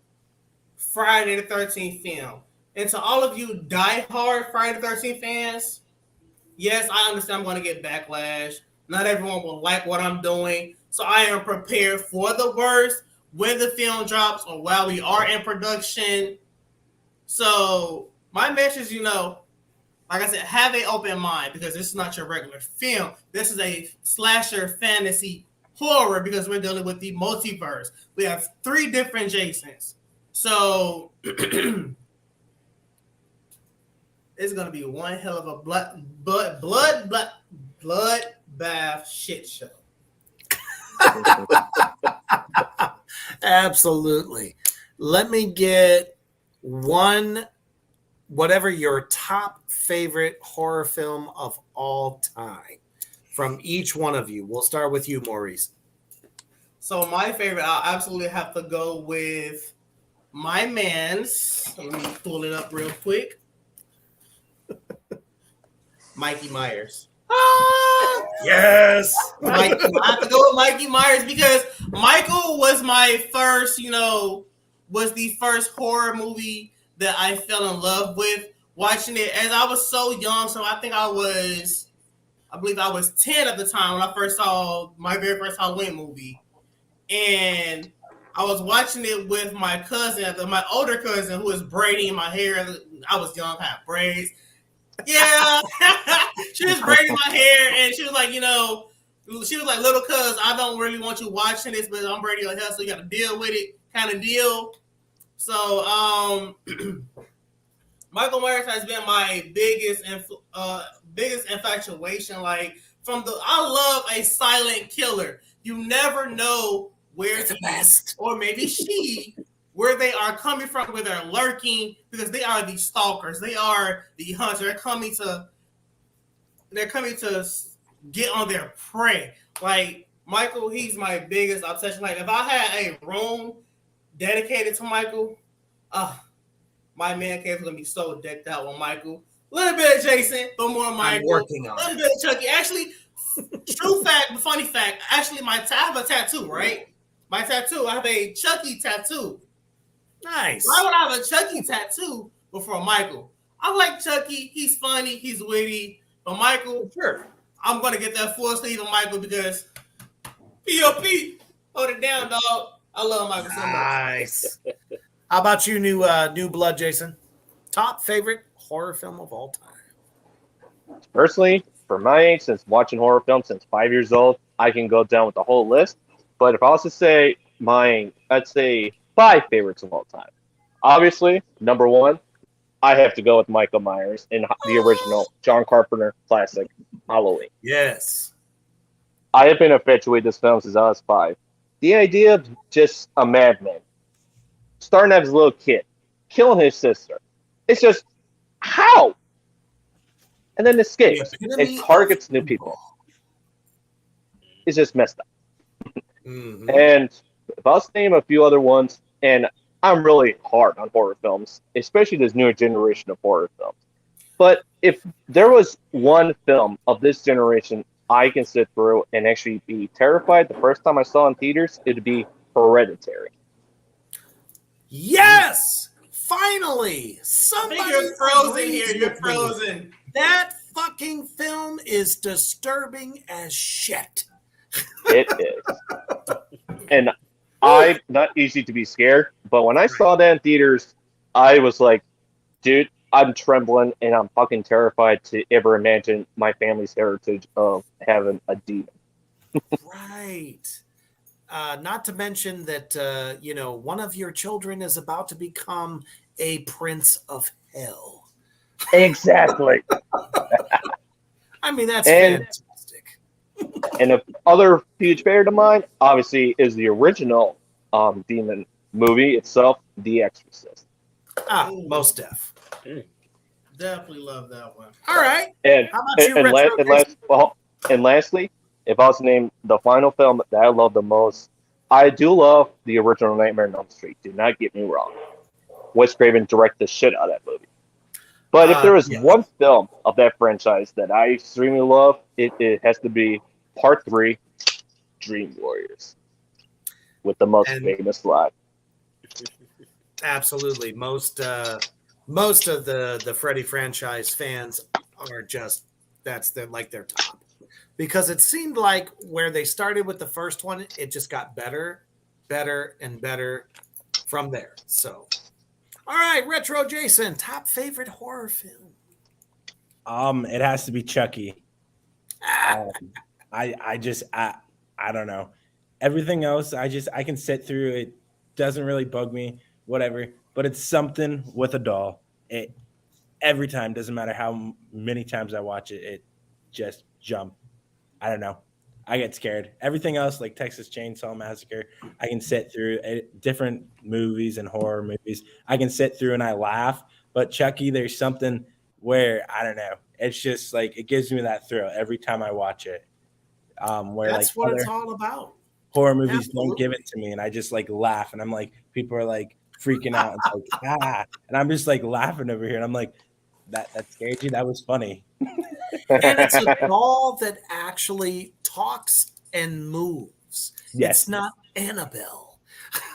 Friday the 13th film. And to all of you diehard Friday the 13th fans, yes, I understand I'm going to get backlash. Not everyone will like what I'm doing. So I am prepared for the worst when the film drops or while we are in production. So my message, like I said, have an open mind, because this is not your regular film. This is a slasher fantasy horror, because we're dealing with the multiverse. We have 3 different Jasons. So it's going to be one hell of a bloodbath shit show. Absolutely. Let me get whatever your top favorite horror film of all time from each one of you. We'll start with you, Maurice. So my favorite, I'll absolutely have to go with my man's. Let me pull it up real quick. Mikey Myers. Yes. I have to go with Mikey Myers because Michael was my first, was the first horror movie that I fell in love with watching it. As I was so young, so I believe I was 10 at the time when I first saw my very first Halloween movie. And I was watching it with my cousin, my older cousin, who was braiding my hair. I was young, I had braids. Yeah, she was braiding my hair, and she was like, she was like, little cuz, I don't really want you watching this, but I'm braiding your hair, so you got to deal with it, kind of deal. So, Michael Myers has been my biggest infatuation. Like, I love a silent killer. You never know where the best, or maybe she. Where they are coming from, where they're lurking, because they are the stalkers, they are the hunters. They're coming to get on their prey. Like Michael, he's my biggest obsession. Like if I had a room dedicated to Michael, my man cave is gonna be so decked out with Michael. A little bit of Jason, but more Michael. I'm working on a little bit of Chucky. Actually, funny fact. Actually, I have a tattoo, right? My tattoo, I have a Chucky tattoo. Nice. Why would I have a Chucky tattoo before Michael? I like Chucky. He's funny. He's witty. But Michael, sure, I'm going to get that full sleeve of Michael because P.O.P. Hold it down, dog. I love Michael so much. Nice. How about you, new blood, Jason? Top favorite horror film of all time? personally, for my age, since watching horror films since 5 years old, I can go down with the whole list. But if I was to say I'd say 5 favorites of all time. Obviously, number one, I have to go with Michael Myers in the original John Carpenter classic Halloween. Yes. I have been infatuated with this film since I was 5. The idea of just a madman starting out as a little kid, killing his sister. It's just how? And then escapes and targets new people. It's just messed up. Mm-hmm. And if I was to name a few other ones, and I'm really hard on horror films, especially this newer generation of horror films. But if there was one film of this generation I can sit through and actually be terrified the first time I saw in theaters, it'd be Hereditary. Yes! Finally! I Somebody think you're frozen agrees here. You're with me. frozen. That fucking film is disturbing as shit. It is. And I'm not easy to be scared, but when I saw that in theaters, I was like, dude, I'm trembling and I'm fucking terrified to ever imagine my family's heritage of having a demon. Right. Not to mention that, one of your children is about to become a prince of hell. Exactly. I mean, that's And- fantastic. And the other huge favorite of mine, obviously, is the original demon movie itself, The Exorcist. Most def. Definitely love that one. All right. And How about you, Retro and lastly, if I was to name the final film that I love the most, I do love the original Nightmare on Elm Street. Do not get me wrong. Wes Craven directed the shit out of that movie. But if there is one film of that franchise that I extremely love, it has to be Part 3, Dream Warriors, with the most famous line. Absolutely. Most of the Freddy franchise fans are just that's their top. Because it seemed like where they started with the first one, it just got better, and better from there. So all right, Retro Jason, top favorite horror film. It has to be Chucky. I don't know. Everything else, I can sit through. It doesn't really bug me, whatever. But it's something with a doll. It every time, doesn't matter how many times I watch it, it just jump. I don't know. I get scared. Everything else, like Texas Chainsaw Massacre, I can sit through. Different movies and horror movies, I can sit through and I laugh. But Chucky, there's something where I don't know. It's just like it gives me that thrill every time I watch it. Where That's like what it's all about. horror movies don't give it to me, and I just like laugh, and I'm like, people are like freaking out, and like and I'm just like laughing over here, and I'm like, that scared you? That was funny. And it's a doll that actually talks and moves. Yes. It's not Annabelle.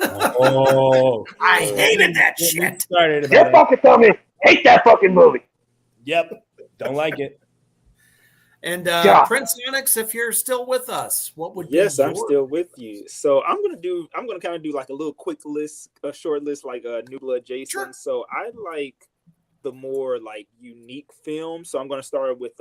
Oh, I hated that shit. Started about That fucking tell me, hate that fucking movie. Yep, don't like it. And Prince Onyx, if you're still with us, what would be Yes, I'm your- still with you. So I'm gonna kind of do like a little quick list, a short list, like New Blood Jason. Sure. So I like the more like unique films. So I'm gonna start with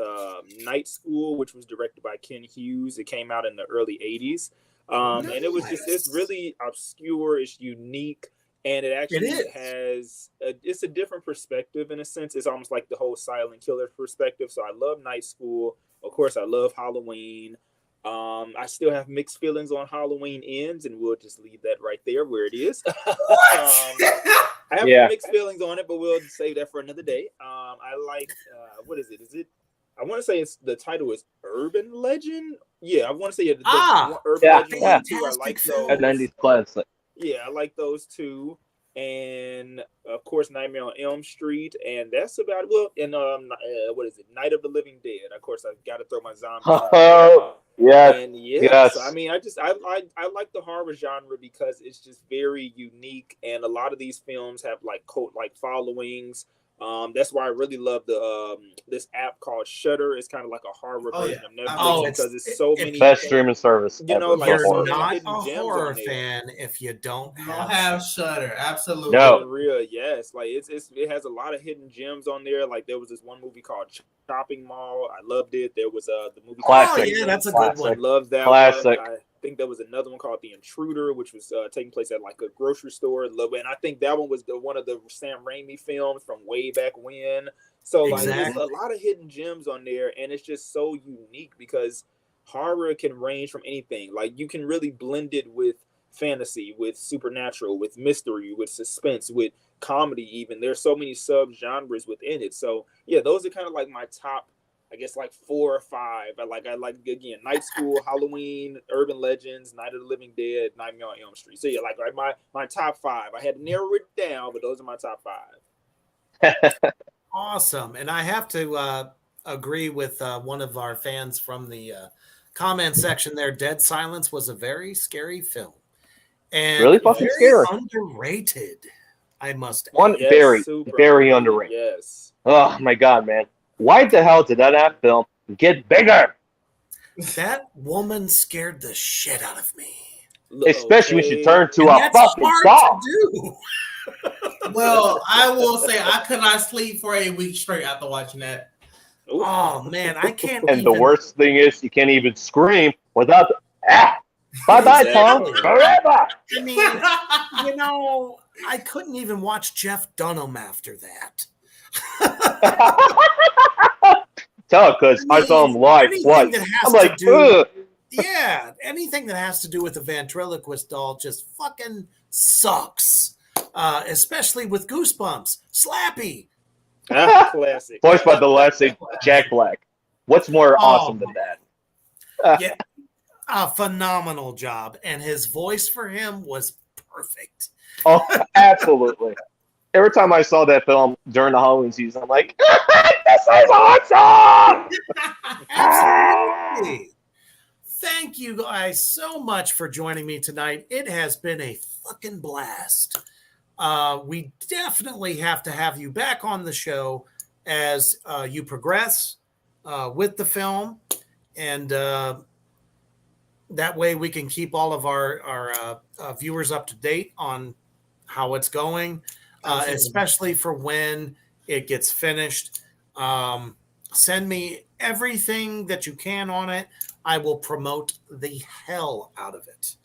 Night School, which was directed by Ken Hughes. It came out in the early '80s, and it was it's really obscure. It's unique. And it actually has it's a different perspective in a sense. It's almost like the whole silent killer perspective. So I love Night School. Of course, I love Halloween. I still have mixed feelings on Halloween Ends, and we'll just leave that right there where it is. I have mixed feelings on it, but we'll save that for another day. I like what is it? Is it? I want to say the title is Urban Legend. Yeah, I want to say Urban Legend 1 and 2. I like those. A 90s classic. Yeah, I like those two, and of course, Nightmare on Elm Street, and that's about and what is it? Night of the Living Dead. Of course, I've got to throw my zombie. Yes. And yes. So, I mean, I like the horror genre because it's just very unique, and a lot of these films have like cult like followings. That's why I really love the this app called Shudder. It's kind of like a horror version of Netflix Oh, because it's so many Best streaming service You know, ever like for You're so horror. many not hidden a gems horror on there. fan if you don't Don't have have Shudder. Absolutely. No. For real, yes. Like it has a lot of hidden gems on there. Like there was this one movie called Shopping Mall. I loved it. There was the movie Classic. Oh yeah, that's a Classic. good I one. love that Classic. one. I think there was another one called The Intruder, which was taking place at like a grocery store. Love it. And I think that one was one of the Sam Raimi films from way back when. So like Exactly. there's a lot of hidden gems on there, and it's just so unique because horror can range from anything. Like you can really blend it with fantasy, with supernatural, with mystery, with suspense, with comedy. Even there's so many sub genres within it. So yeah, those are kind of like my top, I guess, like 4 or 5. I like again Night School, Halloween, Urban Legends, Night of the Living Dead, Nightmare on Elm Street. So yeah, like my top 5. I had to narrow it down, but those are my top 5. Awesome. And I have to agree with one of our fans from the comment section there. Dead Silence was a very scary film. And Really fucking scary. Underrated, I must add. One Yes, very, super very underrated. Yes. Oh my god, man! Why the hell did that film get bigger? That woman scared the shit out of me. Especially when she turned to And a that's fucking hard doll. to do. Well, I will say I could not sleep for a week straight after watching that. Oh man, I can't. And even, the worst thing is, you can't even scream without the, bye bye, Tom, Exactly. forever. I mean, you know, I couldn't even watch Jeff Dunham after that. Tell because I saw him live Anything once. that has I'm to like, do- ugh. Yeah, anything that has to do with the ventriloquist doll just fucking sucks. Especially with Goosebumps. Slappy. Classic. Voiced by the classic Jack Black. What's more awesome than that? Yeah, a phenomenal job. And his voice for him was perfect. Oh, absolutely. Every time I saw that film during the Halloween season, I'm like, this is awesome! Absolutely. Thank you guys so much for joining me tonight. It has been a fucking blast. We definitely have to have you back on the show as you progress with the film. And that way we can keep all of our viewers up to date on how it's going, especially for when it gets finished. Send me everything that you can on it. I will promote the hell out of it.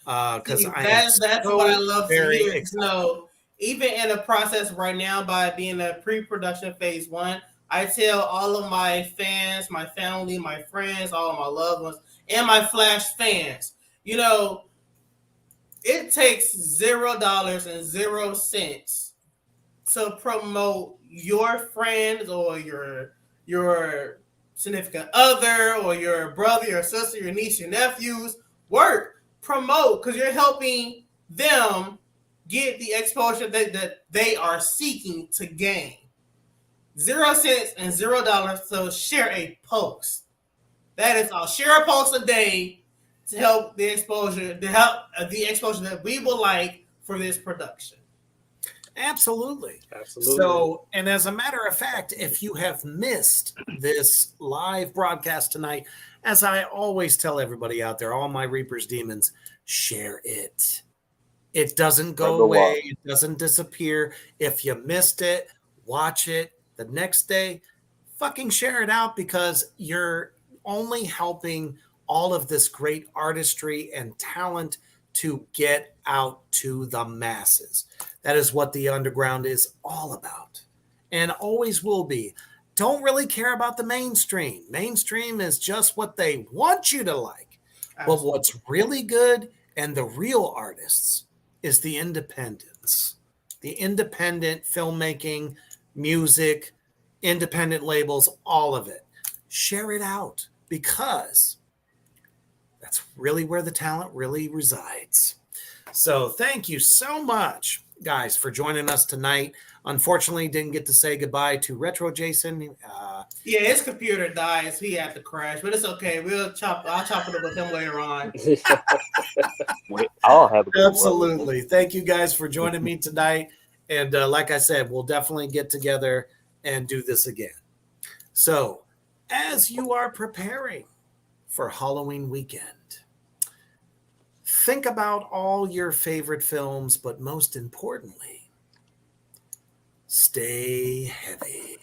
Because that's what I love to very hear. excited. You know, even in the process right now, by being a pre-production phase 1, I tell all of my fans, my family, my friends, all of my loved ones, and my Flash fans, you know, it takes $0.00 to promote your friends or your significant other or your brother, your sister, your niece, your nephew's work. Promote, because you're helping them get the exposure that they are seeking to gain. 0 cents and $0 to share a post. That is all. Share a post a day to help the exposure, that we would like for this production. Absolutely. Absolutely. So, and as a matter of fact, if you have missed this live broadcast tonight, as I always tell everybody out there, all my Reaper's Demons, share it. It doesn't go away. It doesn't disappear. If you missed it, watch it the next day. Fucking share it out, because you're only helping all of this great artistry and talent to get out to the masses. That is what the underground is all about, and always will be. Don't really care about the mainstream. Mainstream is just what they want you to like. But what's really good and the real artists is the independents, the independent filmmaking, music, independent labels, all of it. Share it out, because that's really where the talent really resides. So thank you so much, guys, for joining us tonight. Unfortunately, didn't get to say goodbye to Retro Jason. Yeah, his computer died, so he had to crash, but it's okay. I'll chop it up with him later on. Wait, I'll have a good one. Absolutely. Thank you guys for joining me tonight. And like I said, we'll definitely get together and do this again. So, as you are preparing for Halloween weekend, think about all your favorite films, but most importantly, stay heavy.